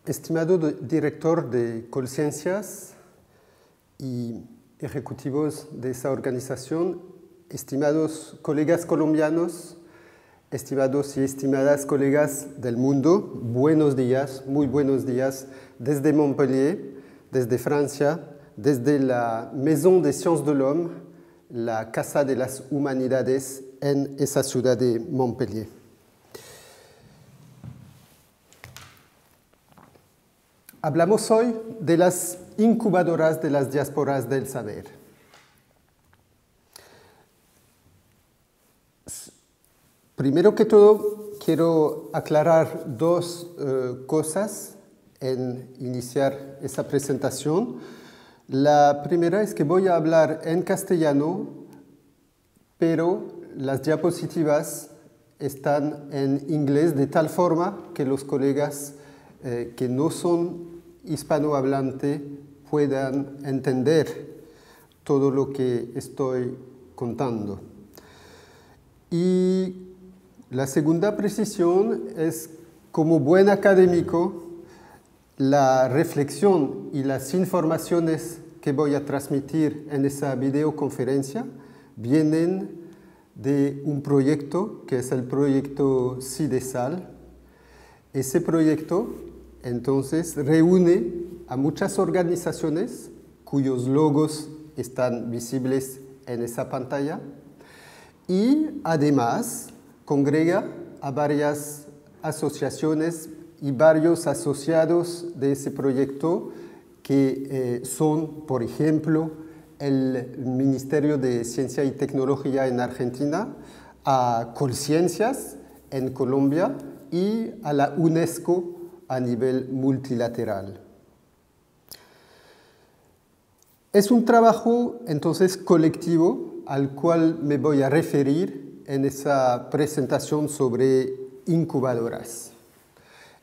Estimado director de Colciencias y ejecutivos de esa organización, estimados colegas colombianos, estimados y estimadas colegas del mundo, buenos días, muy buenos días desde Montpellier, desde Francia, desde la Maison des Sciences de l'Homme, la Casa de las Humanidades en esa ciudad de Montpellier. Hablamos hoy de las incubadoras de las diásporas del saber. Primero que todo, quiero aclarar dos cosas en iniciar esa presentación. La primera es que voy a hablar en castellano, pero las diapositivas están en inglés de tal forma que los colegas que no son hispanohablantes puedan entender todo lo que estoy contando. Y la segunda precisión es, como buen académico, la reflexión y las informaciones que voy a transmitir en esa videoconferencia vienen de un proyecto que es el proyecto CIDESAL. Ese proyecto entonces reúne a muchas organizaciones cuyos logos están visibles en esa pantalla y además congrega a varias asociaciones y varios asociados de ese proyecto que son, por ejemplo, el Ministerio de Ciencia y Tecnología en Argentina, a Colciencias en Colombia y a la UNESCO a nivel multilateral. Es un trabajo entonces colectivo al cual me voy a referir en esa presentación sobre incubadoras.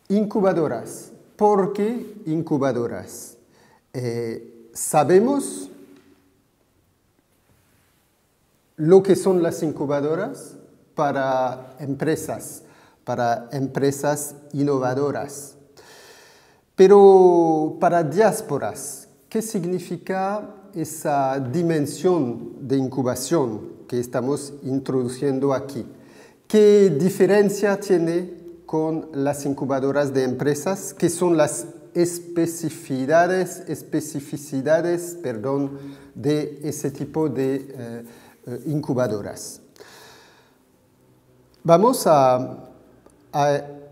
Incubadoras. ¿Por qué incubadoras? Sabemos lo que son las incubadoras para empresas innovadoras. Pero para diásporas, ¿qué significa esa dimensión de incubación que estamos introduciendo aquí? ¿Qué diferencia tiene con las incubadoras de empresas? ¿Qué son las especificidades de ese tipo de incubadoras? Vamos a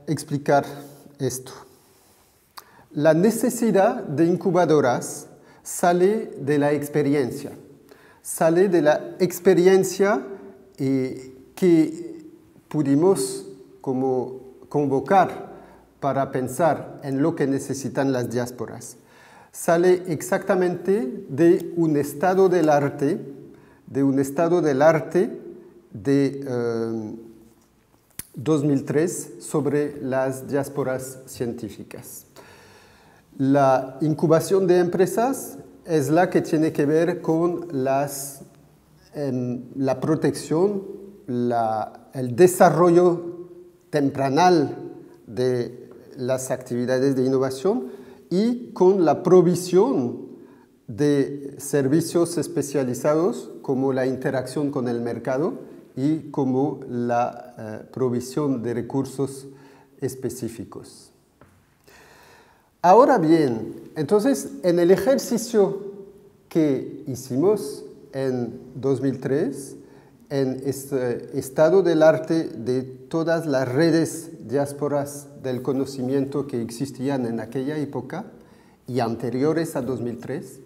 explicar esto. La necesidad de incubadoras sale de la experiencia. Sale de la experiencia que pudimos como convocar para pensar en lo que necesitan las diásporas. Sale exactamente de un estado del arte, de 2003 sobre las diásporas científicas. La incubación de empresas es la que tiene que ver con la protección, el desarrollo tempranal de las actividades de innovación y con la provisión de servicios especializados como la interacción con el mercado y como la provisión de recursos específicos. Ahora bien, entonces, en el ejercicio que hicimos en 2003, en este estado del arte de todas las redes diásporas del conocimiento que existían en aquella época y anteriores a 2003,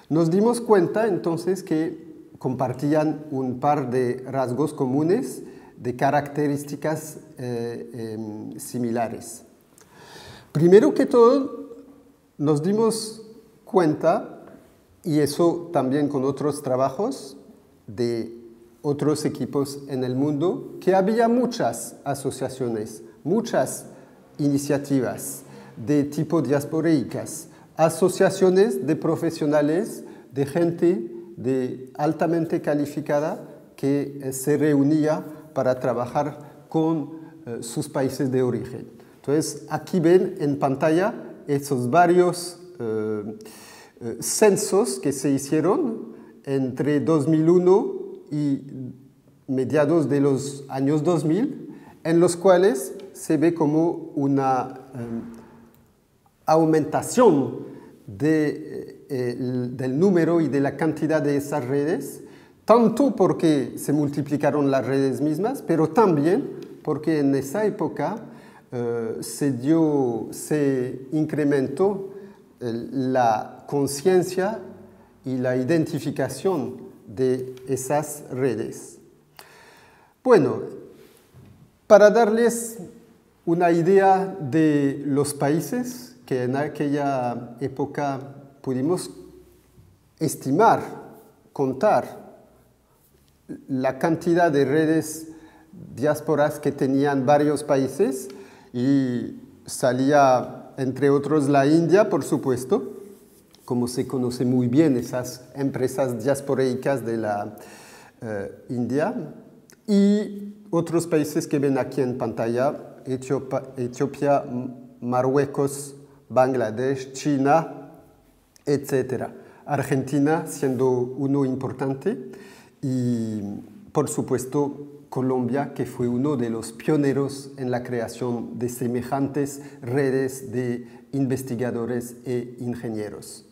nos dimos cuenta entonces que compartían un par de rasgos comunes, de características similares. Primero que todo, nos dimos cuenta, y eso también con otros trabajos de otros equipos en el mundo, que había muchas asociaciones, muchas iniciativas de tipo diasporeicas, asociaciones de profesionales, de gente altamente calificada que se reunía para trabajar con sus países de origen. Entonces, aquí ven en pantalla esos varios censos que se hicieron entre 2001 y mediados de los años 2000, en los cuales se ve como una aumentación del número y de la cantidad de esas redes, tanto porque se multiplicaron las redes mismas, pero también porque en esa época se incrementó la conciencia y la identificación de esas redes. Bueno, para darles una idea de los países que en aquella época pudimos estimar, contar la cantidad de redes diásporas que tenían varios países, y salía entre otros la India, por supuesto, como se conoce muy bien esas empresas diasporeicas de la India, y otros países que ven aquí en pantalla: Etiopía, Marruecos, Bangladesh, China, etc. Argentina siendo uno importante, y por supuesto Colombia, que fue uno de los pioneros en la creación de semejantes redes de investigadores e ingenieros.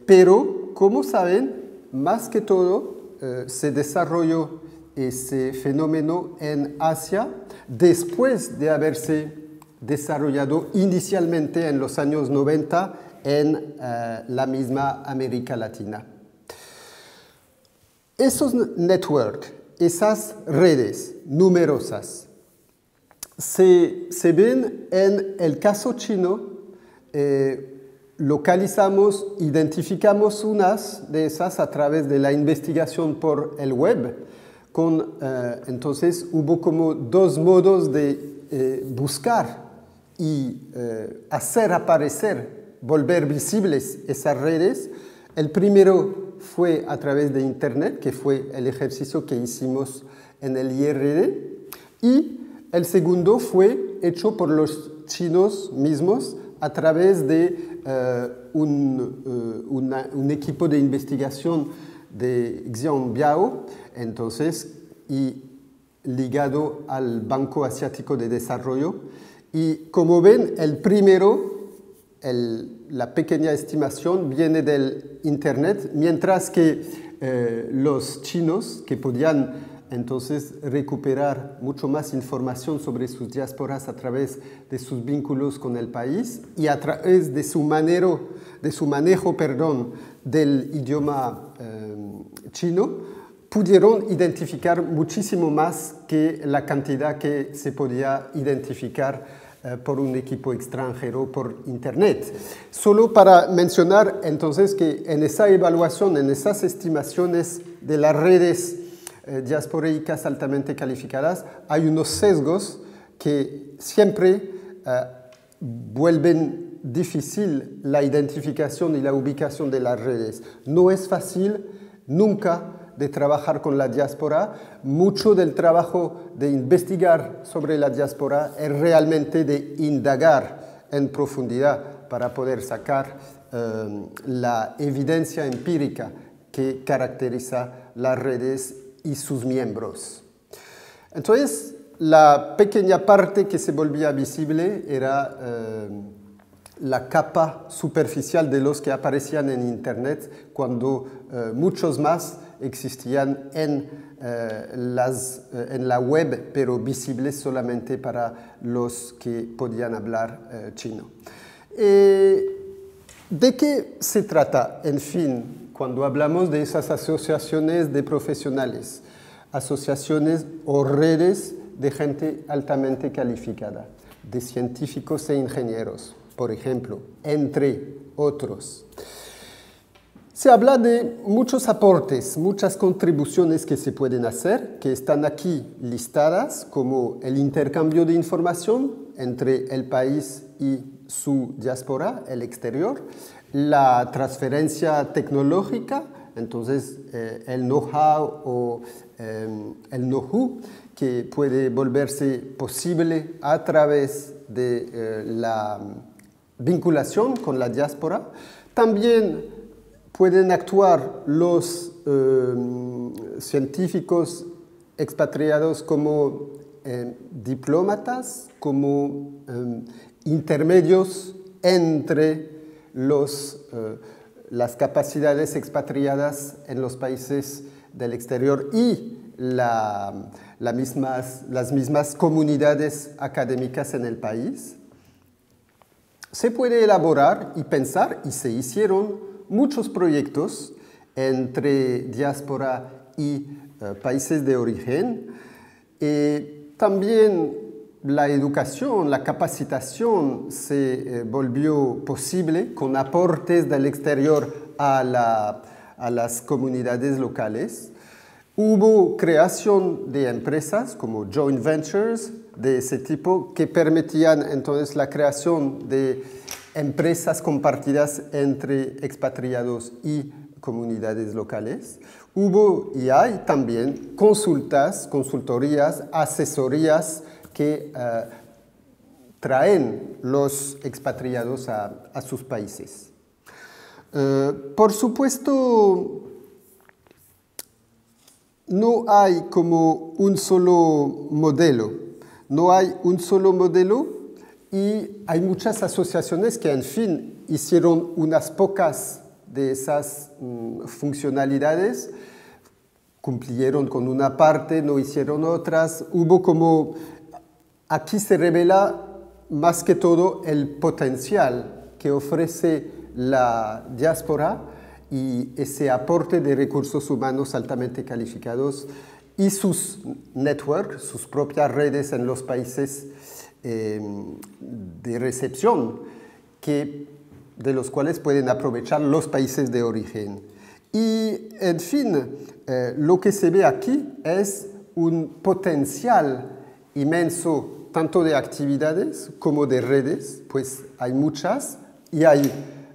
Pero, como saben, más que todo se desarrolló ese fenómeno en Asia después de haberse desarrollado inicialmente en los años 90 en la misma América Latina. Esos networks, esas redes numerosas, se ven en el caso chino. Localizamos, identificamos unas de esas a través de la investigación por el web. Entonces hubo como dos modos de buscar y hacer aparecer, volver visibles esas redes. El primero fue a través de Internet, que fue el ejercicio que hicimos en el IRD, y el segundo fue hecho por los chinos mismos a través de un equipo de investigación de Xiaobiao, entonces, y ligado al Banco Asiático de Desarrollo. Y como ven, el primero, la pequeña estimación, viene del Internet, mientras que los chinos, que podían entonces recuperar mucho más información sobre sus diásporas a través de sus vínculos con el país y a través de su manejo del idioma chino, pudieron identificar muchísimo más que la cantidad que se podía identificar por un equipo extranjero por Internet. Solo para mencionar entonces que en esa evaluación, en esas estimaciones de las redes diasporeicas altamente calificadas, hay unos sesgos que siempre vuelven difícil la identificación y la ubicación de las redes. No es fácil nunca de trabajar con la diáspora. Mucho del trabajo de investigar sobre la diáspora es realmente de indagar en profundidad para poder sacar la evidencia empírica que caracteriza las redes y sus miembros. Entonces, la pequeña parte que se volvía visible era la capa superficial de los que aparecían en Internet, cuando muchos más existían en la web, pero visibles solamente para los que podían hablar chino. ¿De qué se trata, en fin, cuando hablamos de esas asociaciones de profesionales, asociaciones o redes de gente altamente calificada, de científicos e ingenieros, por ejemplo, entre otros? Se habla de muchos aportes, muchas contribuciones que se pueden hacer, que están aquí listadas, como el intercambio de información entre el país y su diáspora, el exterior, la transferencia tecnológica, entonces el know-how o el know-how que puede volverse posible a través de vinculación con la diáspora. También pueden actuar los científicos expatriados como diplomatas, como intermedios entre las capacidades expatriadas en los países del exterior y las mismas comunidades académicas en el país. Se puede elaborar y pensar, y se hicieron muchos proyectos entre diáspora y países de origen. También la educación, la capacitación se volvió posible con aportes del exterior a las comunidades locales. Hubo creación de empresas como joint ventures de ese tipo que permitían entonces la creación de empresas compartidas entre expatriados y comunidades locales. Hubo y hay también consultorías, asesorías que traen los expatriados a sus países. Por supuesto, no hay como un solo modelo. No hay un solo modelo y hay muchas asociaciones que, en fin, hicieron unas pocas de esas funcionalidades, cumplieron con una parte, no hicieron otras. Hubo como, aquí se revela más que todo el potencial que ofrece la diáspora y ese aporte de recursos humanos altamente calificados y sus networks, sus propias redes en los países de recepción, de los cuales pueden aprovechar los países de origen. Y, en fin, lo que se ve aquí es un potencial inmenso, tanto de actividades como de redes, pues hay muchas, y hay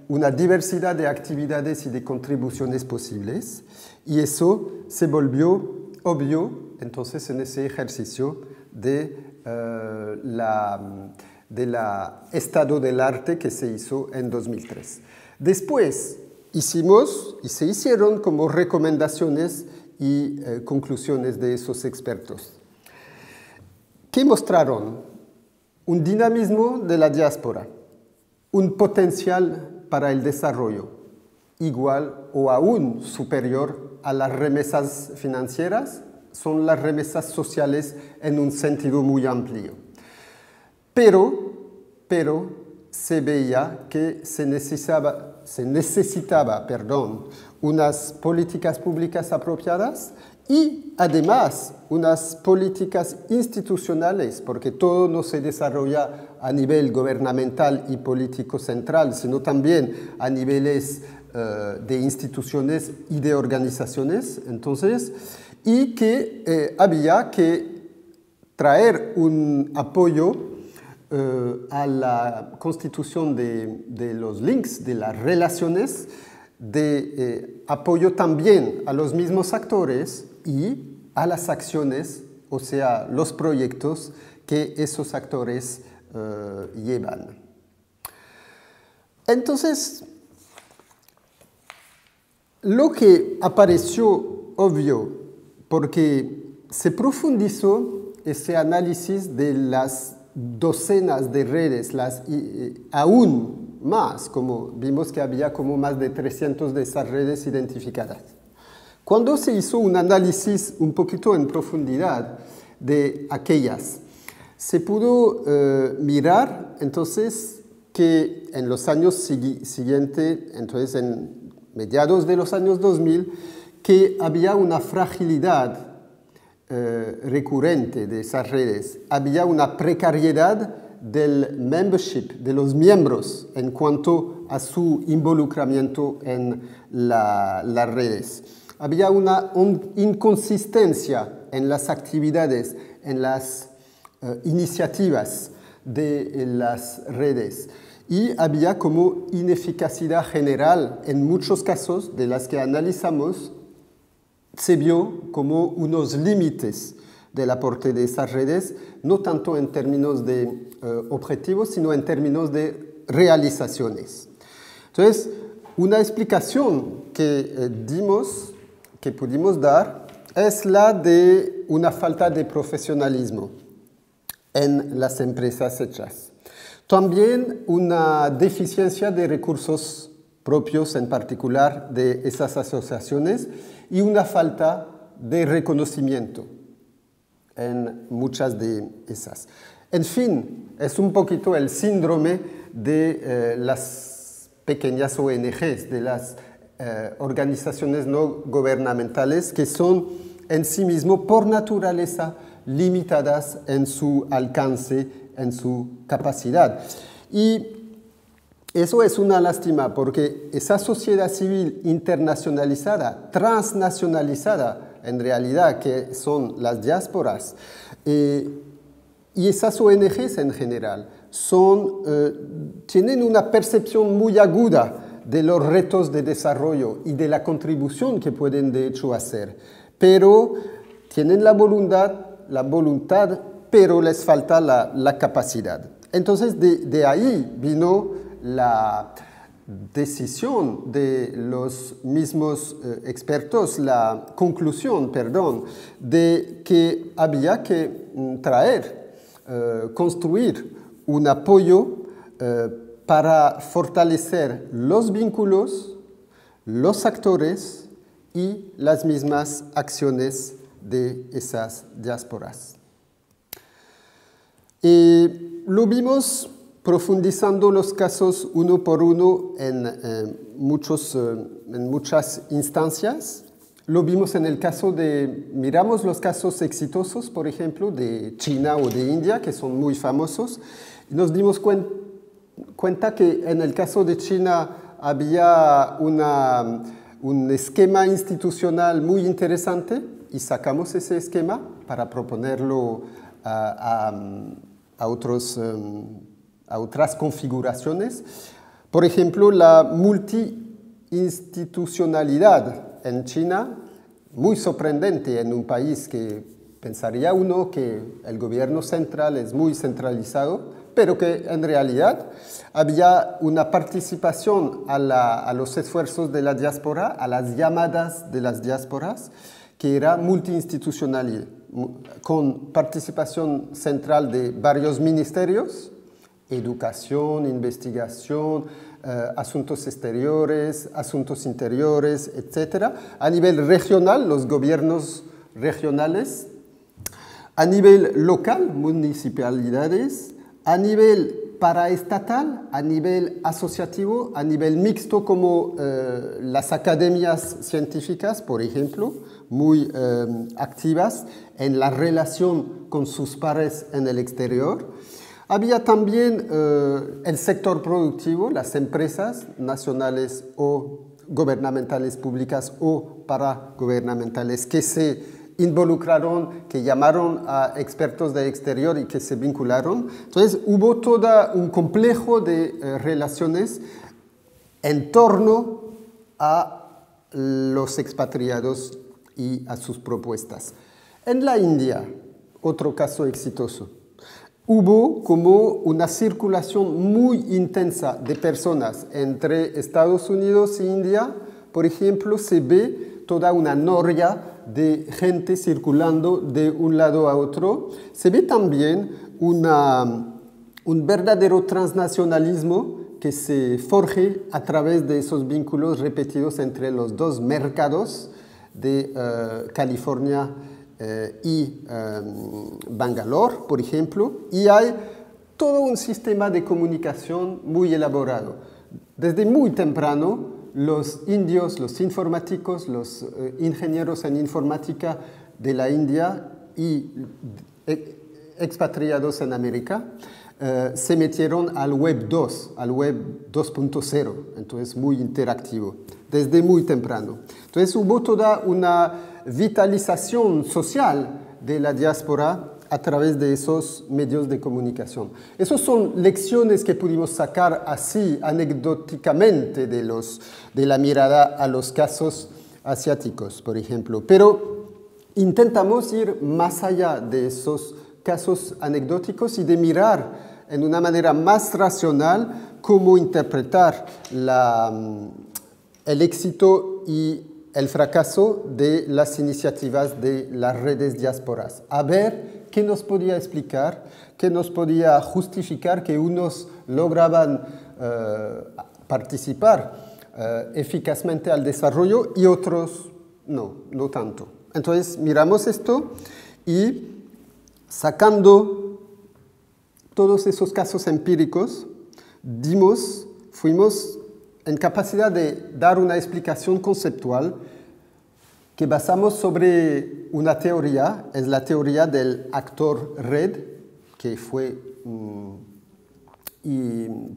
una diversidad de actividades y de contribuciones posibles, y eso se volvió obvio entonces en ese ejercicio de estado del arte que se hizo en 2003. Después hicimos y se hicieron como recomendaciones y conclusiones de esos expertos. ¿Qué mostraron? Un dinamismo de la diáspora, un potencial para el desarrollo, igual o aún superior a las remesas financieras, son las remesas sociales en un sentido muy amplio. Pero se veía que se necesitaba unas políticas públicas apropiadas y además unas políticas institucionales, porque todo no se desarrolla a nivel gubernamental y político central, sino también a niveles de instituciones y de organizaciones, entonces, y que había que traer un apoyo a la constitución de los links, de las relaciones, de apoyo también a los mismos actores y a las acciones, o sea, los proyectos que esos actores llevan. Entonces, lo que apareció obvio, porque se profundizó ese análisis de las docenas de redes, aún más, como vimos que había como más de 300 de esas redes identificadas. Cuando se hizo un análisis un poquito en profundidad de aquellas, se pudo mirar entonces que en los años siguientes, entonces en mediados de los años 2000, que había una fragilidad recurrente de esas redes, había una precariedad del membership, de los miembros en cuanto a su involucramiento en las redes. Había una inconsistencia en las actividades, en las iniciativas de las redes y había como ineficacidad general en muchos casos de las que analizamos. Se vio como unos límites del aporte de esas redes, no tanto en términos de objetivos, sino en términos de realizaciones. Entonces, una explicación que que pudimos dar, es la de una falta de profesionalismo en las empresas hechas. También una deficiencia de recursos propios, en particular de esas asociaciones, y una falta de reconocimiento en muchas de esas. En fin, es un poquito el síndrome de las pequeñas ONGs, de las organizaciones no gubernamentales, que son en sí mismo, por naturaleza, limitadas en su alcance, en su capacidad. Y eso es una lástima, porque esa sociedad civil internacionalizada, transnacionalizada, en realidad, que son las diásporas, y esas ONGs en general, tienen una percepción muy aguda de los retos de desarrollo y de la contribución que pueden de hecho hacer, pero tienen la voluntad, pero les falta la capacidad. Entonces, de ahí vino la decisión de los mismos expertos, la conclusión, perdón, de que había que construir un apoyo para fortalecer los vínculos, los actores y las mismas acciones de esas diásporas. Lo vimos profundizando los casos uno por uno en muchas instancias. Lo vimos en el caso miramos los casos exitosos, por ejemplo, de China o de India, que son muy famosos, y nos dimos cuenta que en el caso de China había un esquema institucional muy interesante y sacamos ese esquema para proponerlo a otras configuraciones. Por ejemplo, la multiinstitucionalidad en China, muy sorprendente en un país que pensaría uno que el gobierno central es muy centralizado, pero que en realidad había una participación a los esfuerzos de la diáspora, a las llamadas de las diásporas, que era multiinstitucional, con participación central de varios ministerios, educación, investigación, asuntos exteriores, asuntos interiores, etc. A nivel regional, los gobiernos regionales, a nivel local, municipalidades, a nivel paraestatal, a nivel asociativo, a nivel mixto como las academias científicas, por ejemplo, muy activas en la relación con sus pares en el exterior. Había también el sector productivo, las empresas nacionales o gubernamentales públicas o paragubernamentales que se involucraron, que llamaron a expertos del exterior y que se vincularon. Entonces hubo todo un complejo de relaciones en torno a los expatriados y a sus propuestas. En la India, otro caso exitoso, hubo como una circulación muy intensa de personas entre Estados Unidos e India. Por ejemplo, se ve toda una noria de gente circulando de un lado a otro. Se ve también un verdadero transnacionalismo que se forje a través de esos vínculos repetidos entre los dos mercados de California y Bangalore, por ejemplo, y hay todo un sistema de comunicación muy elaborado. Desde muy temprano, los indios, los informáticos, los ingenieros en informática de la India y expatriados en América, se metieron al Web 2, al Web 2.0, entonces muy interactivo, desde muy temprano. Entonces hubo toda una vitalización social de la diáspora a través de esos medios de comunicación. Esas son lecciones que pudimos sacar así anecdóticamente de la mirada a los casos asiáticos, por ejemplo. Pero intentamos ir más allá de esos casos anecdóticos y de mirar en una manera más racional cómo interpretar el éxito y el fracaso de las iniciativas de las redes diásporas. A ver qué nos podía explicar, qué nos podía justificar que unos lograban participar eficazmente al desarrollo y otros no tanto. Entonces miramos esto y sacando todos esos casos empíricos, fuimos en capacidad de dar una explicación conceptual que basamos sobre una teoría, es la teoría del actor red, que fue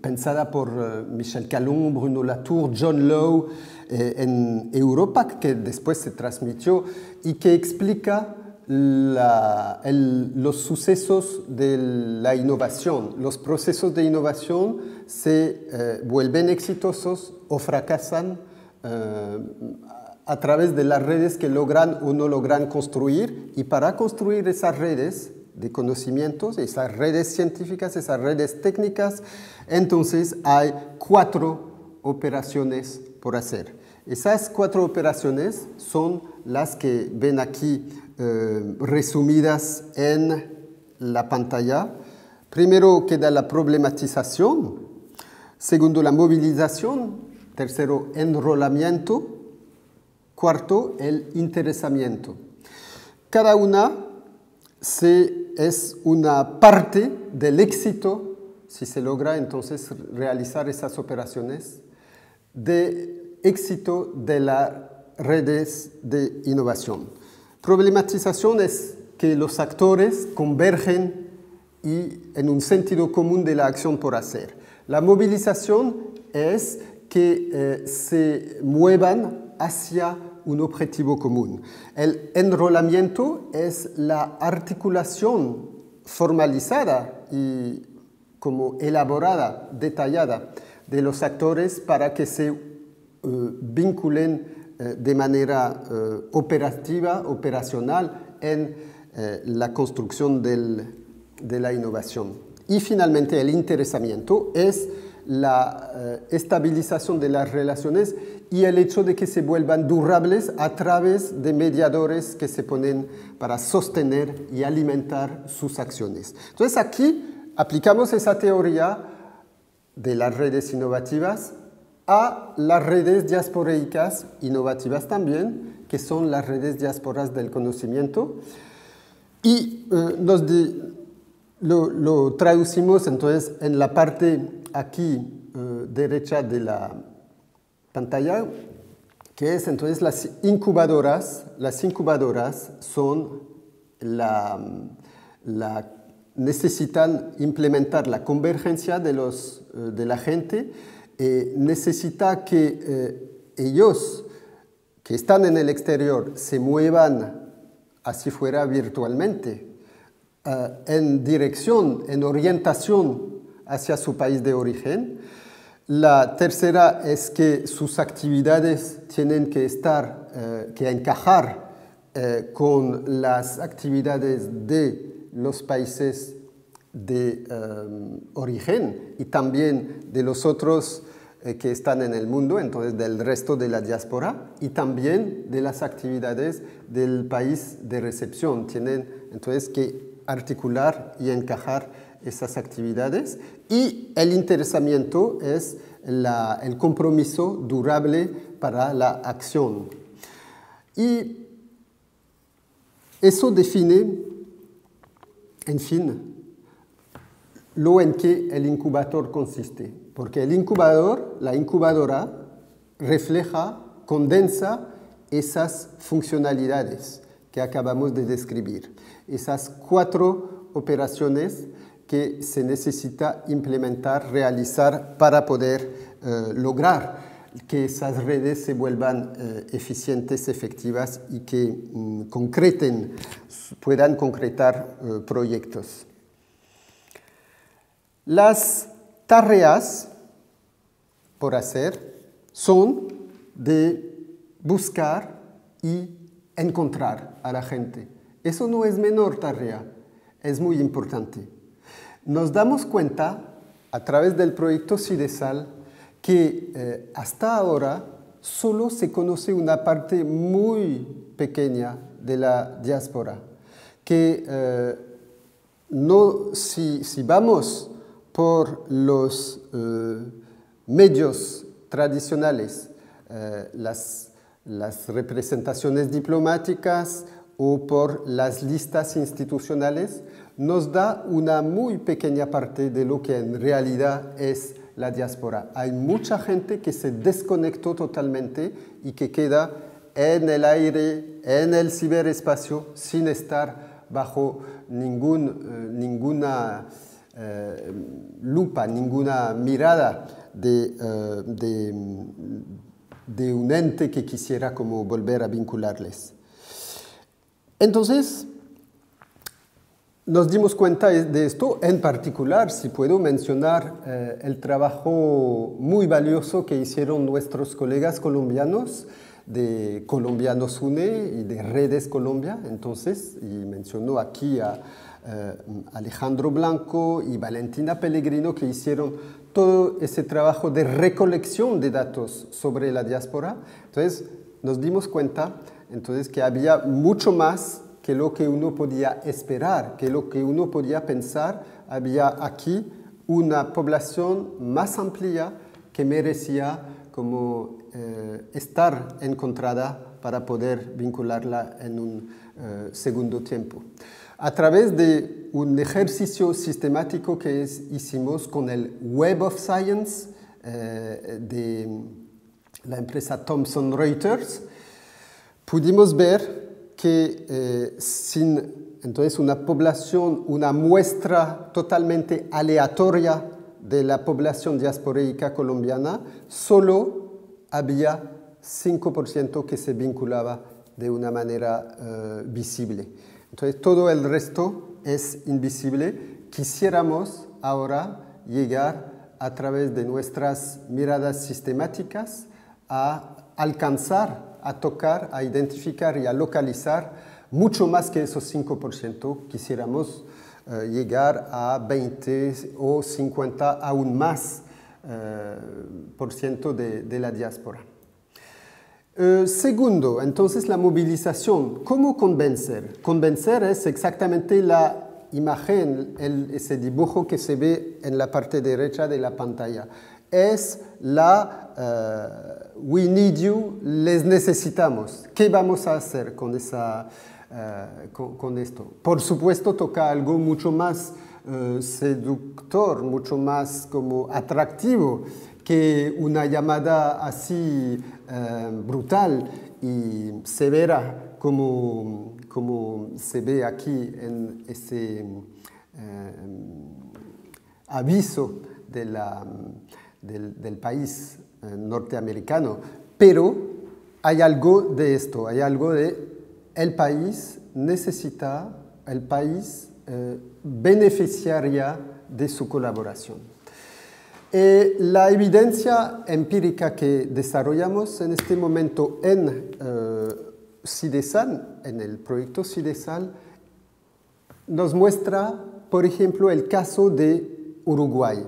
pensada por Michel Calon, Bruno Latour, John Lowe en Europa, que después se transmitió y que explica los sucesos de la innovación. Los procesos de innovación se vuelven exitosos o fracasan a través de las redes que logran o no logran construir, y para construir esas redes de conocimientos, esas redes científicas, esas redes técnicas, entonces hay 4 operaciones por hacer. Esas 4 operaciones son las que ven aquí resumidas en la pantalla. Primero queda la problematización, segundo la movilización, tercero enrolamiento, cuarto el interesamiento. Cada una es una parte del éxito, si se logra entonces realizar esas operaciones, de éxito de las redes de innovación. Problematización es que los actores convergen y en un sentido común de la acción por hacer. La movilización es que se muevan hacia un objetivo común. El enrolamiento es la articulación formalizada y como elaborada, detallada de los actores para que se vinculen de manera operativa, operacional en la construcción de la innovación. Y finalmente el interesamiento es la estabilización de las relaciones y el hecho de que se vuelvan durables a través de mediadores que se ponen para sostener y alimentar sus acciones. Entonces aquí aplicamos esa teoría de las redes innovativas a las redes diasporeicas innovativas también, que son las redes diásporas del conocimiento, y lo traducimos entonces en la parte aquí derecha de la pantalla, que es entonces las incubadoras. Las incubadoras son necesitan implementar la convergencia de la gente. Necesita que ellos que están en el exterior se muevan así fuera virtualmente en dirección, en orientación hacia su país de origen. La tercera es que sus actividades tienen que encajar con las actividades de los países de origen y también de los otros que están en el mundo, entonces del resto de la diáspora, y también de las actividades del país de recepción. Tienen entonces que articular y encajar esas actividades, y el interesamiento es el compromiso durable para la acción. Y eso define, en fin, lo en que el incubador consiste, porque el incubador, la incubadora, refleja, condensa esas funcionalidades que acabamos de describir, esas 4 operaciones que se necesita implementar, realizar para poder lograr que esas redes se vuelvan eficientes, efectivas y que puedan concretar proyectos. Las tareas por hacer son de buscar y encontrar a la gente. Eso no es menor tarea, es muy importante. Nos damos cuenta a través del proyecto CIDESAL que hasta ahora solo se conoce una parte muy pequeña de la diáspora, que si vamos por los medios tradicionales, las representaciones diplomáticas o por las listas institucionales, nos da una muy pequeña parte de lo que en realidad es la diáspora. Hay mucha gente que se desconectó totalmente y que queda en el aire, en el ciberespacio, sin estar bajo ninguna lupa, ninguna mirada de un ente que quisiera como volver a vincularles. Entonces, nos dimos cuenta de esto, en particular, si puedo mencionar el trabajo muy valioso que hicieron nuestros colegas colombianos de Colombianos UNE y de Redes Colombia, entonces, y mencionó aquí a Alejandro Blanco y Valentina Pellegrino, que hicieron todo ese trabajo de recolección de datos sobre la diáspora. Entonces, nos dimos cuenta entonces, que había mucho más que lo que uno podía esperar, que lo que uno podía pensar. Había aquí una población más amplia que merecía como estar encontrada para poder vincularla en un segundo tiempo. A través de un ejercicio sistemático que hicimos con el Web of Science de la empresa Thomson Reuters, pudimos ver que sin entonces una población, una muestra totalmente aleatoria de la población diaspórica colombiana, solo había 5% que se vinculaba de una manera visible. Entonces todo el resto es invisible. Quisiéramos ahora llegar a través de nuestras miradas sistemáticas a alcanzar, a tocar, a identificar y a localizar mucho más que esos 5%. Quisiéramos llegar a 20 o 50 aún más por ciento de la diáspora. Segundo, entonces la movilización. ¿Cómo convencer? Convencer es exactamente la imagen, ese dibujo que se ve en la parte derecha de la pantalla. Es la we need you, les necesitamos. ¿Qué vamos a hacer con esto? Por supuesto, toca algo mucho más seductor, mucho más como atractivo que una llamada así brutal y severa como se ve aquí en ese aviso del país norteamericano. Pero hay algo de esto, hay algo de el país necesita, el país beneficiaría de su colaboración. La evidencia empírica que desarrollamos en este momento en CIDESAL, en el proyecto CIDESAL, nos muestra, por ejemplo, el caso de Uruguay.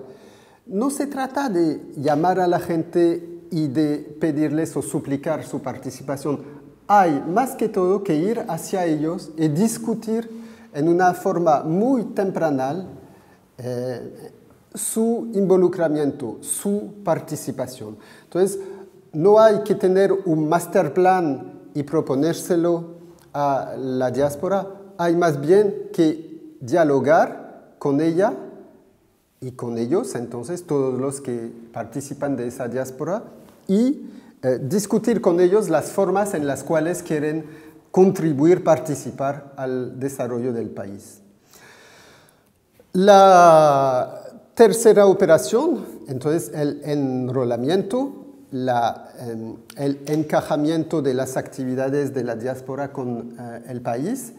No se trata de llamar a la gente y de pedirles o suplicar su participación. Hay más que todo que ir hacia ellos y discutir en una forma muy temprana su involucramiento, su participación. Entonces, no hay que tener un master plan y proponérselo a la diáspora, hay más bien que dialogar con ella y con ellos, entonces todos los que participan de esa diáspora, y discutir con ellos las formas en las cuales quieren contribuir, participar al desarrollo del país. La tercera operación, entonces el enrolamiento, el encajamiento de las actividades de la diáspora con el país,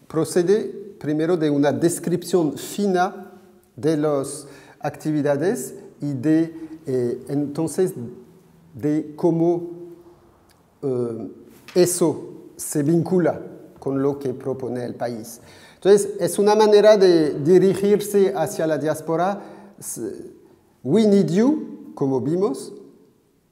procede primero de una descripción fina de las actividades y entonces de cómo eso se vincula con lo que propone el país. Entonces, es una manera de dirigirse hacia la diáspora We need you, como vimos,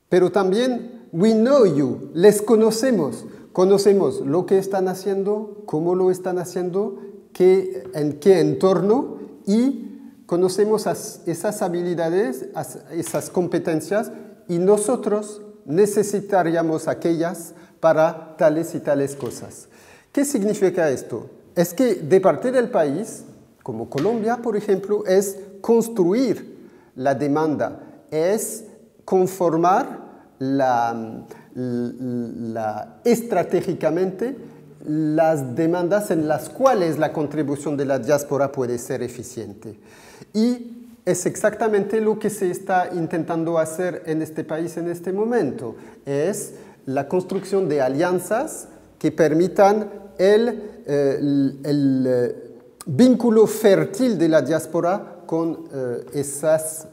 pero también we know you, les conocemos. Conocemos lo que están haciendo, cómo lo están haciendo, en qué entorno, y conocemos esas habilidades, esas competencias, y nosotros necesitaríamos aquellas para tales y tales cosas. ¿Qué significa esto? Es que de parte del país, como Colombia, por ejemplo, es construir la demanda, es conformar estratégicamente las demandas en las cuales la contribución de la diáspora puede ser eficiente. Y es exactamente lo que se está intentando hacer en este país en este momento. Es la construcción de alianzas que permitan el vínculo fértil de la diáspora con esas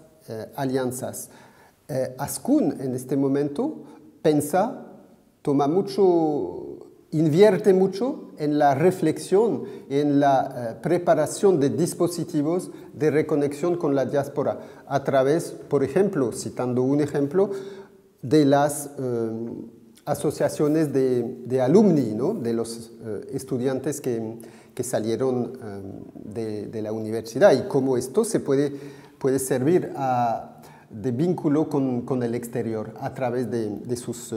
alianzas. Azkun en este momento invierte mucho en la reflexión, en la preparación de dispositivos de reconexión con la diáspora a través, por ejemplo, citando un ejemplo, de las asociaciones de alumni, ¿no? De los estudiantes que salieron de la universidad, y cómo esto se puede servir de vínculo con el exterior a través de sus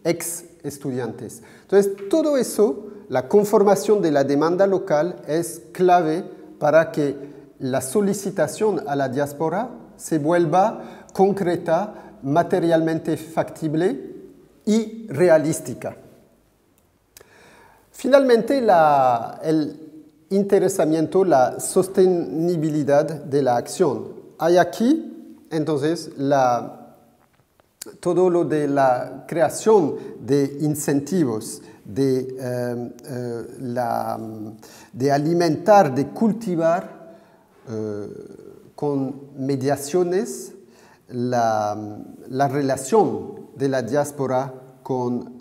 ex estudiantes. Entonces, todo eso, la conformación de la demanda local es clave para que la solicitación a la diáspora se vuelva concreta, materialmente factible y realística. Finalmente, el interesamiento, la sostenibilidad de la acción. Hay aquí, entonces, todo lo de la creación de incentivos, de alimentar, de cultivar con mediaciones la relación de la diáspora con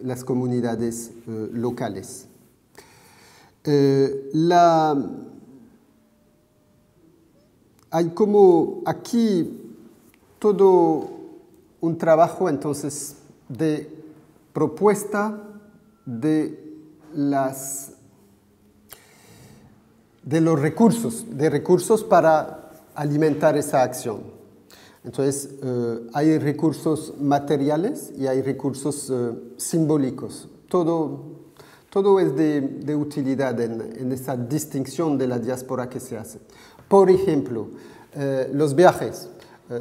las comunidades locales. Hay como aquí todo un trabajo entonces de propuesta de los recursos para alimentar esa acción. Entonces, hay recursos materiales y hay recursos simbólicos. Todo es de utilidad en esa distinción de la diáspora que se hace. Por ejemplo, los viajes.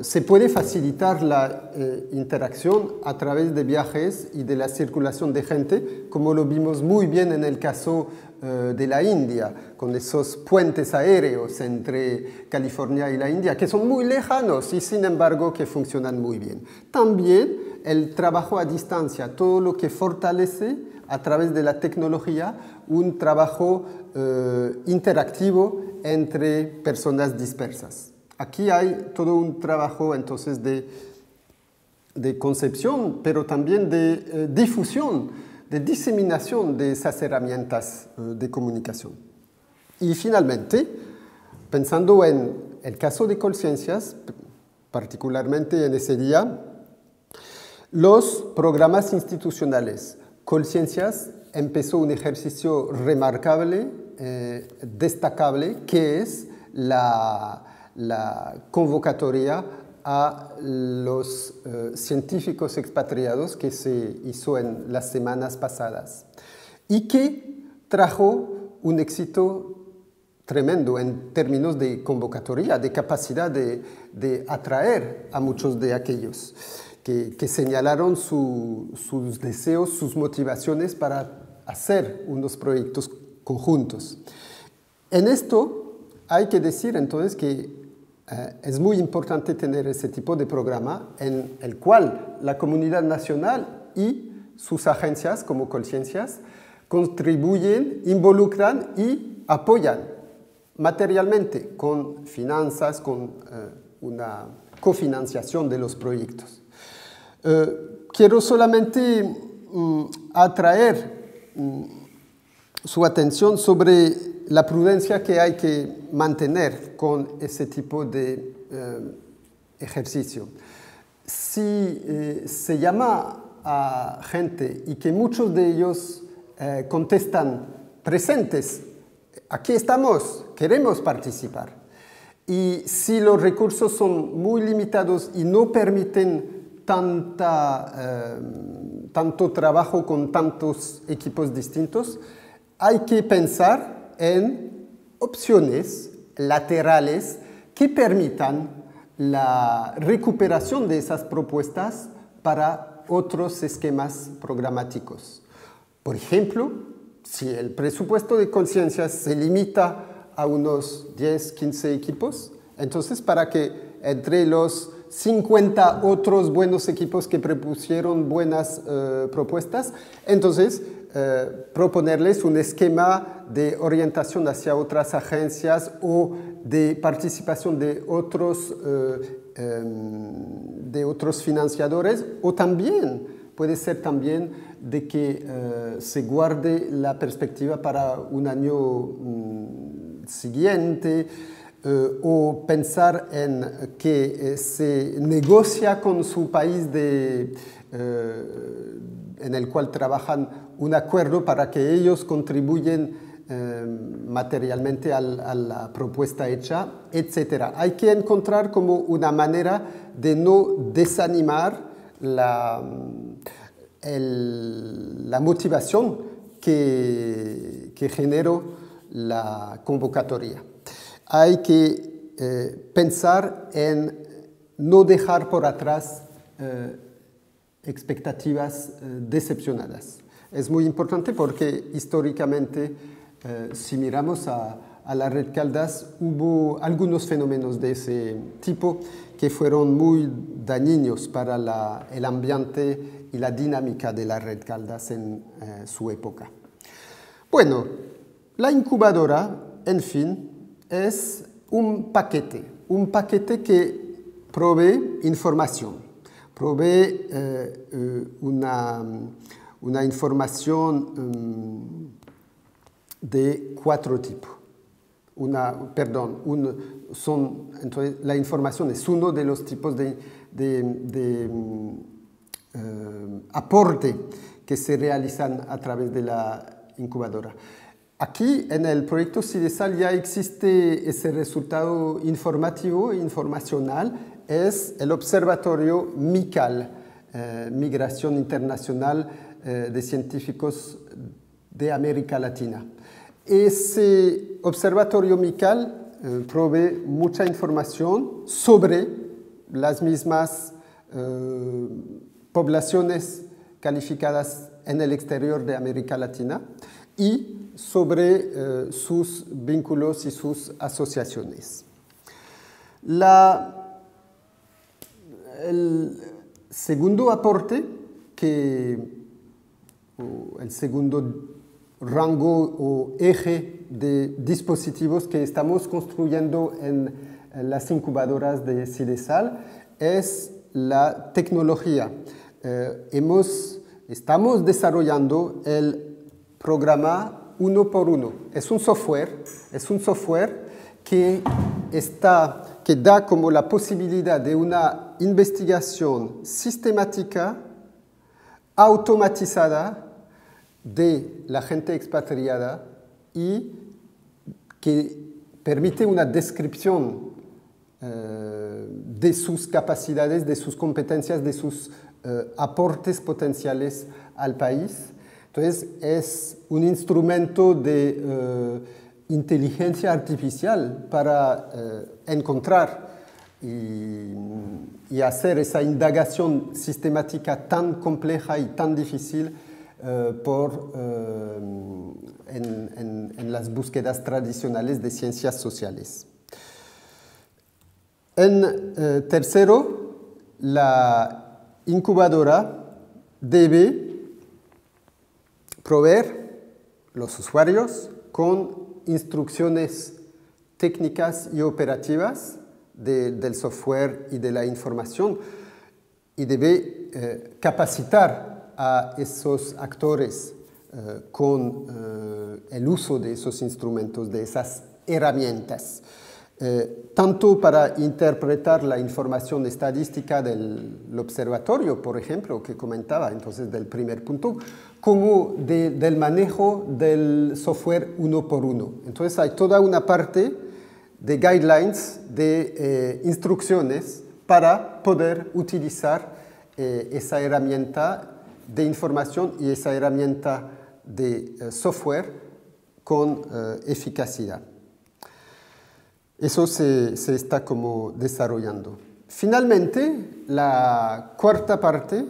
Se puede facilitar la interacción a través de viajes y de la circulación de gente, como lo vimos muy bien en el caso de la India, con esos puentes aéreos entre California y la India, que son muy lejanos y sin embargo que funcionan muy bien. También el trabajo a distancia, todo lo que fortalece a través de la tecnología un trabajo interactivo entre personas dispersas. Aquí hay todo un trabajo entonces de concepción, pero también de difusión, de diseminación de esas herramientas de comunicación. Y finalmente, pensando en el caso de Colciencias, particularmente en ese día, los programas institucionales. Colciencias empezó un ejercicio remarcable, destacable, que es la convocatoria a los científicos expatriados que se hizo en las semanas pasadas y que trajo un éxito tremendo en términos de convocatoria, de capacidad de atraer a muchos de aquellos que señalaron sus deseos, sus motivaciones para hacer unos proyectos conjuntos. En esto hay que decir entonces que es muy importante tener ese tipo de programa en el cual la comunidad nacional y sus agencias como Colciencias contribuyen, involucran y apoyan materialmente con finanzas, con una cofinanciación de los proyectos. Quiero solamente atraer su atención sobre la prudencia que hay que mantener con ese tipo de ejercicio. Si se llama a gente y que muchos de ellos contestan presentes, aquí estamos, queremos participar. Y si los recursos son muy limitados y no permiten tanto trabajo con tantos equipos distintos, hay que pensar en opciones laterales que permitan la recuperación de esas propuestas para otros esquemas programáticos. Por ejemplo, si el presupuesto de conciencia se limita a unos 10, 15 equipos, entonces para que entre los 50 otros buenos equipos que propusieron buenas propuestas, entonces proponerles un esquema de orientación hacia otras agencias o de participación de otros financiadores, o también puede ser también de que se guarde la perspectiva para un año siguiente, o pensar en que se negocia con su país en el cual trabajan un acuerdo para que ellos contribuyen materialmente a la propuesta hecha, etc. Hay que encontrar como una manera de no desanimar la motivación que generó la convocatoria. Hay que pensar en no dejar por atrás expectativas decepcionadas. Es muy importante porque históricamente, si miramos a la Red Caldas, hubo algunos fenómenos de ese tipo que fueron muy dañinos para el ambiente y la dinámica de la Red Caldas en su época. Bueno, la incubadora, en fin, es un paquete que provee información, provee una información de 4 tipos. Entonces, la información es uno de los tipos de aporte que se realizan a través de la incubadora. Aquí en el proyecto CIDESAL ya existe ese resultado informativo, informacional, es el Observatorio MICAL, Migración Internacional de Científicos de América Latina. Ese Observatorio MICAL provee mucha información sobre las mismas poblaciones calificadas en el exterior de América Latina y sobre sus vínculos y sus asociaciones. El segundo aporte, el segundo rango o eje de dispositivos que estamos construyendo en las incubadoras de CIDESAL es la tecnología. Estamos desarrollando el programa 1x1. Es un software que da como la posibilidad de una investigación sistemática, automatizada de la gente expatriada y que permite una descripción de sus capacidades, de sus competencias, de sus aportes potenciales al país. Entonces, es un instrumento de inteligencia artificial para encontrar y hacer esa indagación sistemática tan compleja y tan difícil en las búsquedas tradicionales de ciencias sociales. En tercero, la incubadora debe proveer los usuarios con instrucciones técnicas y operativas del software y de la información, y debe capacitar a esos actores con el uso de esos instrumentos, de esas herramientas, tanto para interpretar la información estadística del observatorio, por ejemplo, que comentaba entonces del primer punto, como del manejo del software uno por uno. Entonces hay toda una parte de guidelines, de instrucciones para poder utilizar esa herramienta de información y esa herramienta de software con eficacia. Eso se está como desarrollando. Finalmente, la cuarta parte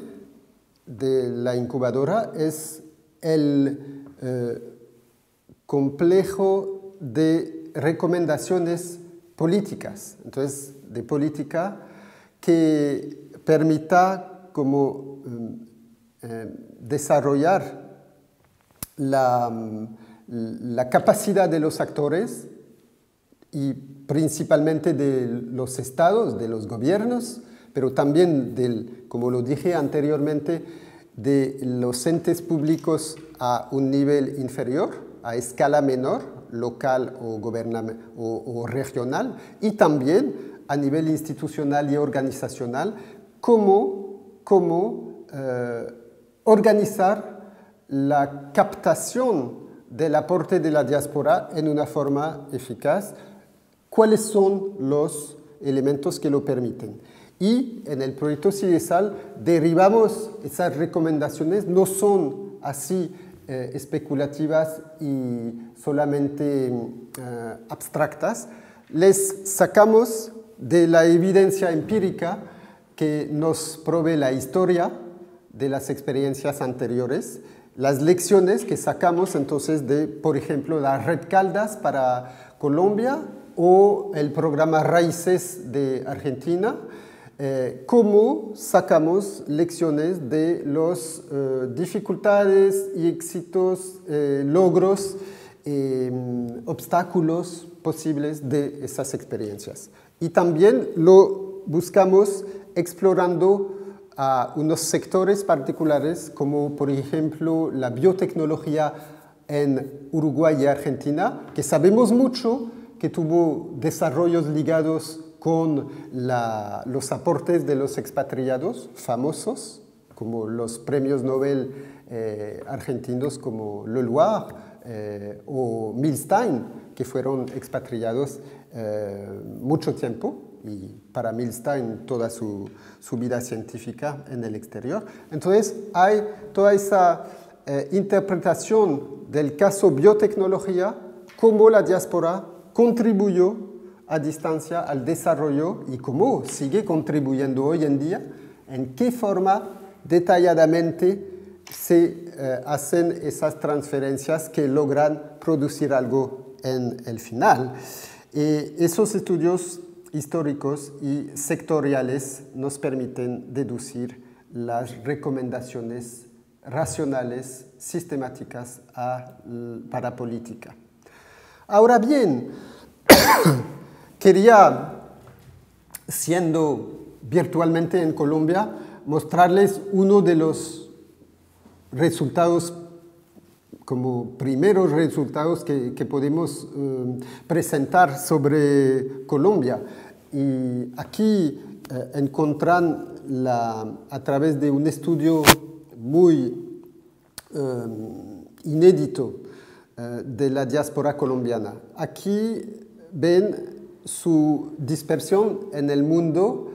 de la incubadora es el complejo de recomendaciones políticas. Entonces, de política que permita como desarrollar la capacidad de los actores y principalmente de los estados, de los gobiernos, pero también, como lo dije anteriormente, de los entes públicos a un nivel inferior, a escala menor, local o regional, y también a nivel institucional y organizacional, cómo organizar la captación del aporte de la diáspora en una forma eficaz, cuáles son los elementos que lo permiten. Y en el proyecto CIDESAL derivamos esas recomendaciones, no son así especulativas y solamente abstractas, les sacamos de la evidencia empírica que nos provee la historia de las experiencias anteriores, las lecciones que sacamos entonces de, por ejemplo, la Red Caldas para Colombia o el programa Raíces de Argentina, cómo sacamos lecciones de las dificultades y éxitos, logros, obstáculos posibles de esas experiencias. Y también lo buscamos explorando a unos sectores particulares, como por ejemplo la biotecnología en Uruguay y Argentina, que sabemos mucho que tuvo desarrollos ligados con los aportes de los expatriados famosos, como los premios Nobel argentinos como Leloir o Milstein, que fueron expatriados mucho tiempo, y para Milstein toda su vida científica en el exterior. Entonces hay toda esa interpretación del caso biotecnología, cómo la diáspora contribuyó a distancia al desarrollo y cómo sigue contribuyendo hoy en día, en qué forma detalladamente se hacen esas transferencias que logran producir algo en el final. Esos estudios históricos y sectoriales nos permiten deducir las recomendaciones racionales, sistemáticas para política. Ahora bien, quería, siendo virtualmente en Colombia, mostrarles uno de los resultados, como primeros resultados que podemos presentar sobre Colombia. Y aquí encuentran a través de un estudio muy inédito de la diáspora colombiana. Aquí ven su dispersión en el mundo.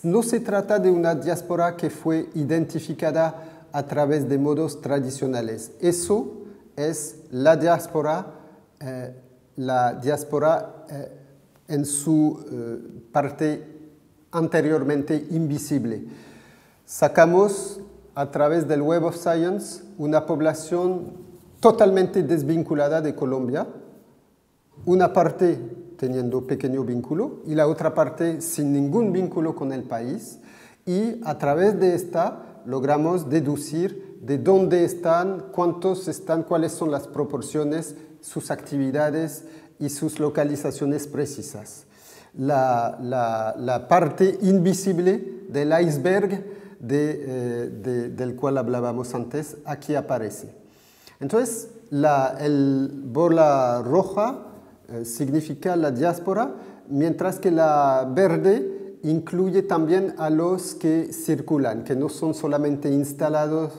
No se trata de una diáspora que fue identificada a través de modos tradicionales. Eso es la diáspora en su parte anteriormente invisible. Sacamos a través del Web of Science una población totalmente desvinculada de Colombia, una parte teniendo pequeño vínculo y la otra parte sin ningún vínculo con el país, y a través de esta logramos deducir de dónde están, cuántos están, cuáles son las proporciones, sus actividades y sus localizaciones precisas. La parte invisible del iceberg del cual hablábamos antes, aquí aparece. Entonces, el bola roja significa la diáspora, mientras que la verde incluye también a los que circulan, que no son solamente instalados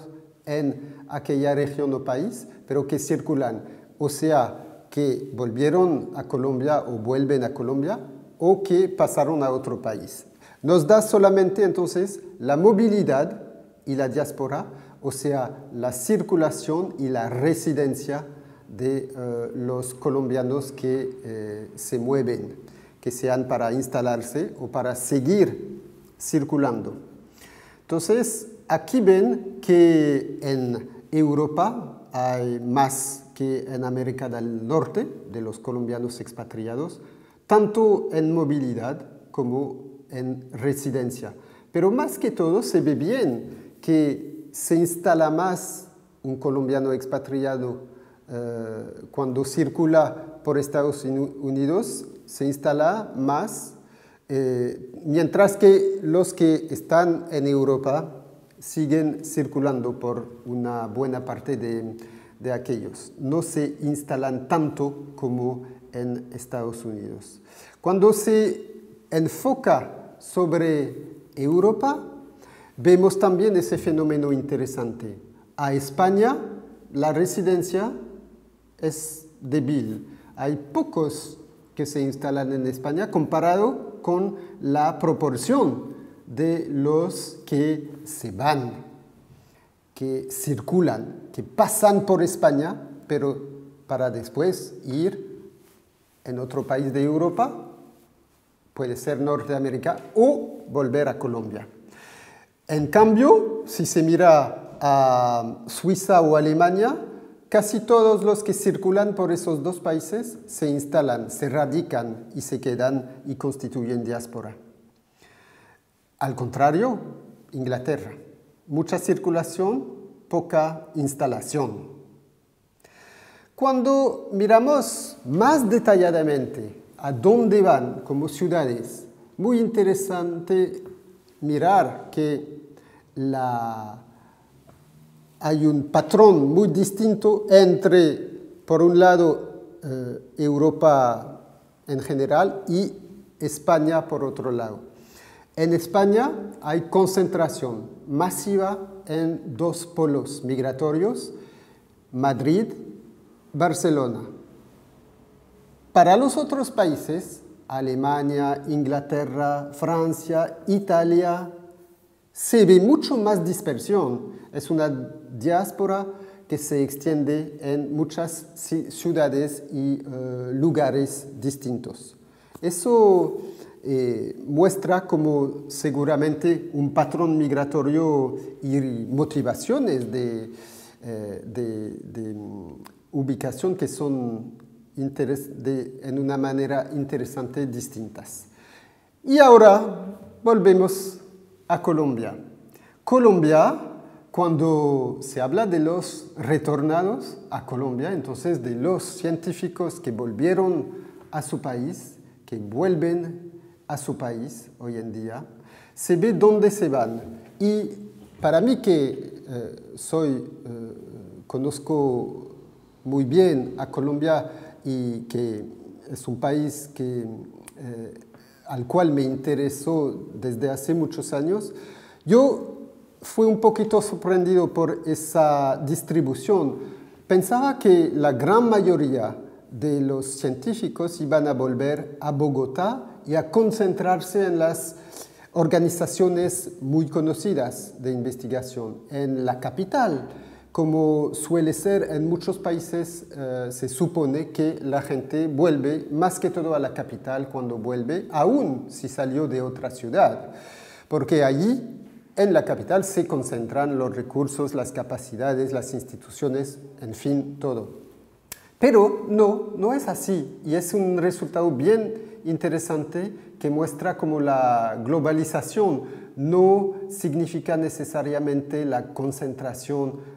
en aquella región o país, pero que circulan, o sea, que volvieron a Colombia o vuelven a Colombia, o que pasaron a otro país. Nos da solamente entonces la movilidad y la diáspora, o sea, la circulación y la residencia de los colombianos que se mueven, que sean para instalarse o para seguir circulando. Entonces, aquí ven que en Europa hay más que en América del Norte de los colombianos expatriados, tanto en movilidad como en residencia. Pero más que todo se ve bien que se instala más un colombiano expatriado cuando circula por Estados Unidos, se instala más, mientras que los que están en Europa siguen circulando por una buena parte de aquellos. No se instalan tanto como en Estados Unidos. Cuando se enfoca sobre Europa, vemos también ese fenómeno interesante. A España, la residencia es débil. Hay pocos que se instalan en España comparado con la proporción de los que se van, que circulan, que pasan por España, pero para después ir en otro país de Europa, puede ser Norteamérica, o volver a Colombia. En cambio, si se mira a Suiza o Alemania, casi todos los que circulan por esos dos países se instalan, se radican y se quedan y constituyen diáspora. Al contrario, Inglaterra, mucha circulación, poca instalación. Cuando miramos más detalladamente a dónde van como ciudades, muy interesante mirar que hay un patrón muy distinto entre, por un lado, Europa en general y España por otro lado. En España hay concentración masiva en dos polos migratorios, Madrid, Barcelona. Para los otros países, Alemania, Inglaterra, Francia, Italia, se ve mucho más dispersión. Es una diáspora que se extiende en muchas ciudades y lugares distintos. Eso muestra como seguramente un patrón migratorio y motivaciones de ubicación que son en una manera interesante distintas. Y ahora volvemos a Colombia. Colombia, cuando se habla de los retornados a Colombia, entonces de los científicos que volvieron a su país, que vuelven a su país hoy en día, se ve dónde se van. Y para mí que conozco muy bien a Colombia y que es un país al cual me interesó desde hace muchos años, yo fui un poquito sorprendido por esa distribución. Pensaba que la gran mayoría de los científicos iban a volver a Bogotá y a concentrarse en las organizaciones muy conocidas de investigación, en la capital. Como suele ser en muchos países, se supone que la gente vuelve más que todo a la capital cuando vuelve, aun si salió de otra ciudad, porque allí, en la capital, se concentran los recursos, las capacidades, las instituciones, en fin, todo. Pero no es así, y es un resultado bien interesante que muestra cómo la globalización no significa necesariamente la concentración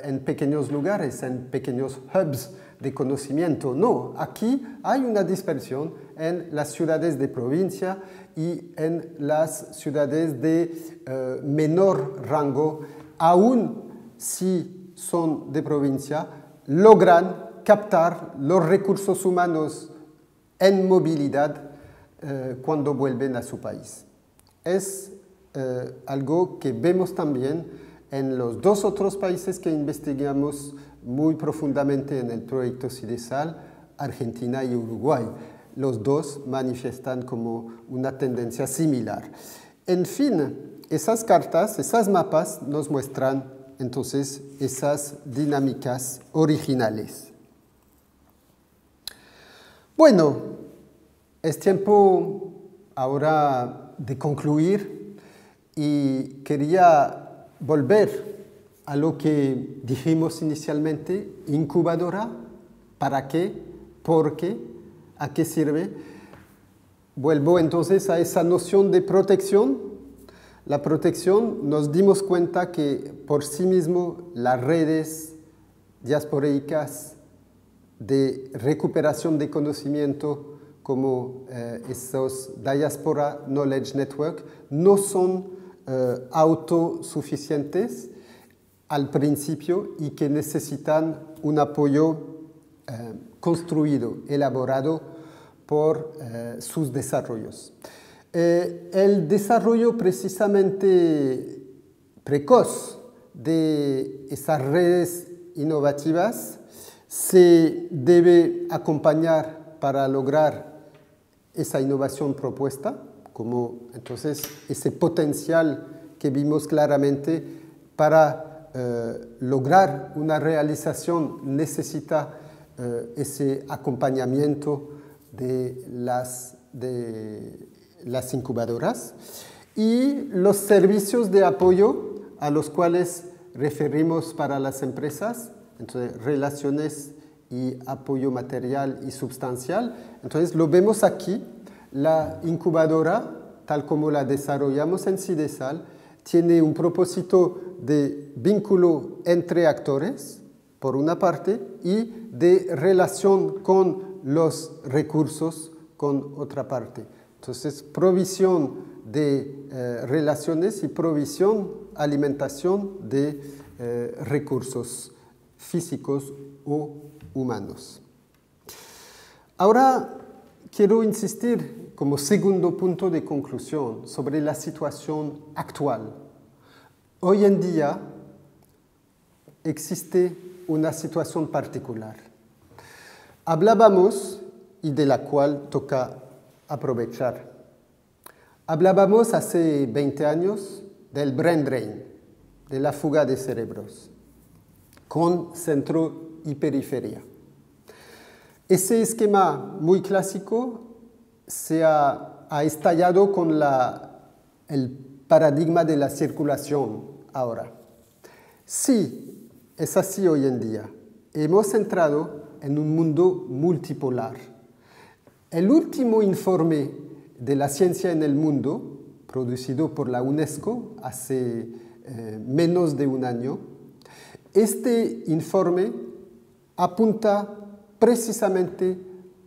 en pequeños lugares, en pequeños hubs de conocimiento. No, aquí hay una dispersión en las ciudades de provincia y en las ciudades de menor rango, aun si son de provincia, logran captar los recursos humanos en movilidad cuando vuelven a su país. Es algo que vemos también en los dos otros países que investigamos muy profundamente en el proyecto CIDESAL, Argentina y Uruguay. Los dos manifiestan como una tendencia similar. En fin, esas cartas, esas mapas nos muestran entonces esas dinámicas originales. Bueno, es tiempo ahora de concluir y quería volver a lo que dijimos inicialmente, incubadora, ¿para qué? ¿Por qué? ¿A qué sirve? Vuelvo entonces a esa noción de protección. La protección, nos dimos cuenta que por sí mismo las redes diasporeicas de recuperación de conocimiento como esos Diaspora Knowledge Network no son autosuficientes al principio y que necesitan un apoyo construido, elaborado por sus desarrollos. El desarrollo precisamente precoz de esas redes innovativas se debe acompañar para lograr esa innovación propuesta, como entonces ese potencial que vimos claramente para lograr una realización necesita ese acompañamiento de las incubadoras y los servicios de apoyo a los cuales referimos para las empresas, entonces relaciones y apoyo material y sustancial. Entonces lo vemos aquí, la incubadora, tal como la desarrollamos en CIDESAL, tiene un propósito de vínculo entre actores, por una parte, y de relación con los recursos, con otra parte. Entonces, provisión de relaciones y provisión, alimentación de recursos físicos o humanos. Ahora, quiero insistir como segundo punto de conclusión sobre la situación actual. Hoy en día existe una situación particular. Hablábamos, y de la cual toca aprovechar. Hablábamos hace 20 años del brain drain, de la fuga de cerebros, con centro y periferia. Ese esquema muy clásico se ha estallado con el paradigma de la circulación ahora. Sí, es así hoy en día. Hemos entrado en un mundo multipolar. El último informe de la ciencia en el mundo, producido por la UNESCO hace menos de un año, este informe apunta precisamente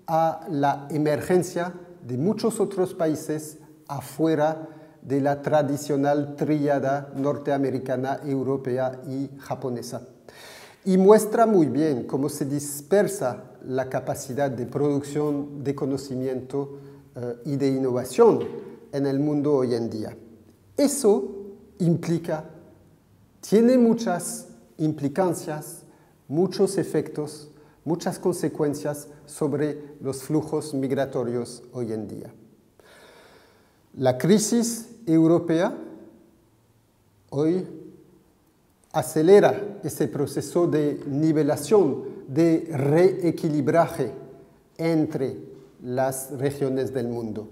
a la emergencia de muchos otros países afuera de la tradicional tríada norteamericana, europea y japonesa. Y muestra muy bien cómo se dispersa la capacidad de producción de conocimiento y de innovación en el mundo hoy en día. Eso tiene muchas implicancias, muchos efectos, muchas consecuencias sobre los flujos migratorios hoy en día. La crisis europea hoy acelera ese proceso de nivelación, de reequilibraje entre las regiones del mundo.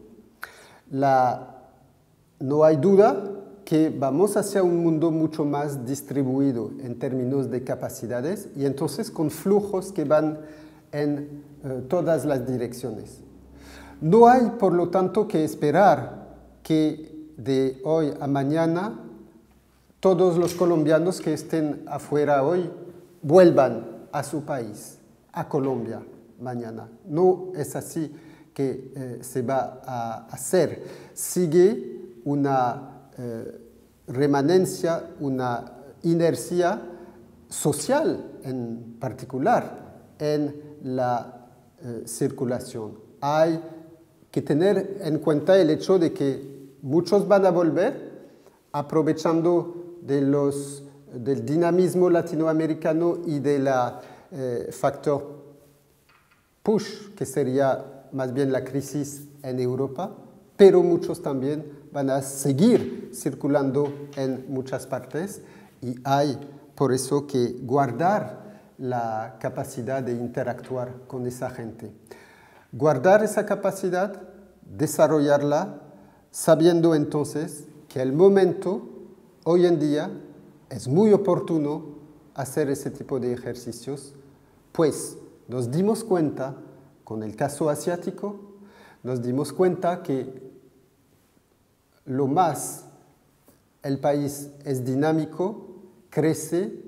No hay duda que vamos hacia un mundo mucho más distribuido en términos de capacidades y entonces con flujos que van en todas las direcciones. No hay, por lo tanto, que esperar que de hoy a mañana todos los colombianos que estén afuera hoy vuelvan a su país, a Colombia mañana. No es así que se va a hacer. Sigue una remanencia, una inercia social en particular en la circulación. Hay que tener en cuenta el hecho de que muchos van a volver aprovechando del dinamismo latinoamericano y del factor push, que sería más bien la crisis en Europa, pero muchos también van a seguir circulando en muchas partes y hay por eso que guardar la capacidad de interactuar con esa gente. Guardar esa capacidad, desarrollarla, sabiendo entonces que el momento, hoy en día, es muy oportuno hacer ese tipo de ejercicios, pues nos dimos cuenta, con el caso asiático, nos dimos cuenta que lo más el país es dinámico, crece,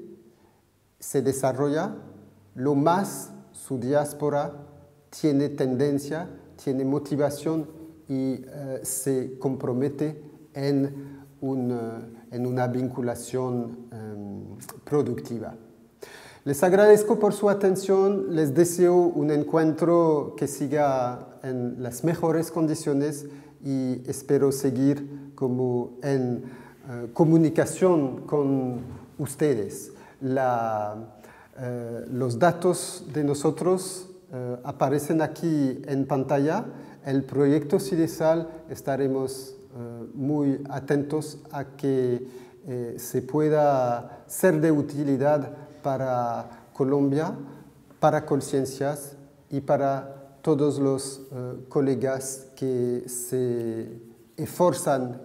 se desarrolla, lo más su diáspora tiene tendencia, tiene motivación y se compromete en una vinculación productiva. Les agradezco por su atención, les deseo un encuentro que siga en las mejores condiciones y espero seguir como en comunicación con ustedes. Los datos de nosotros aparecen aquí en pantalla. El proyecto CIDESAL estaremos muy atentos a que se pueda ser de utilidad para Colombia, para Colciencias y para todos los colegas que se esfuerzan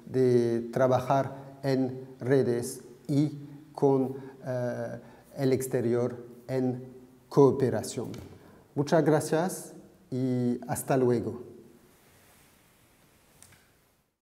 de trabajar en redes y con el exterior en cooperación. Muchas gracias y hasta luego.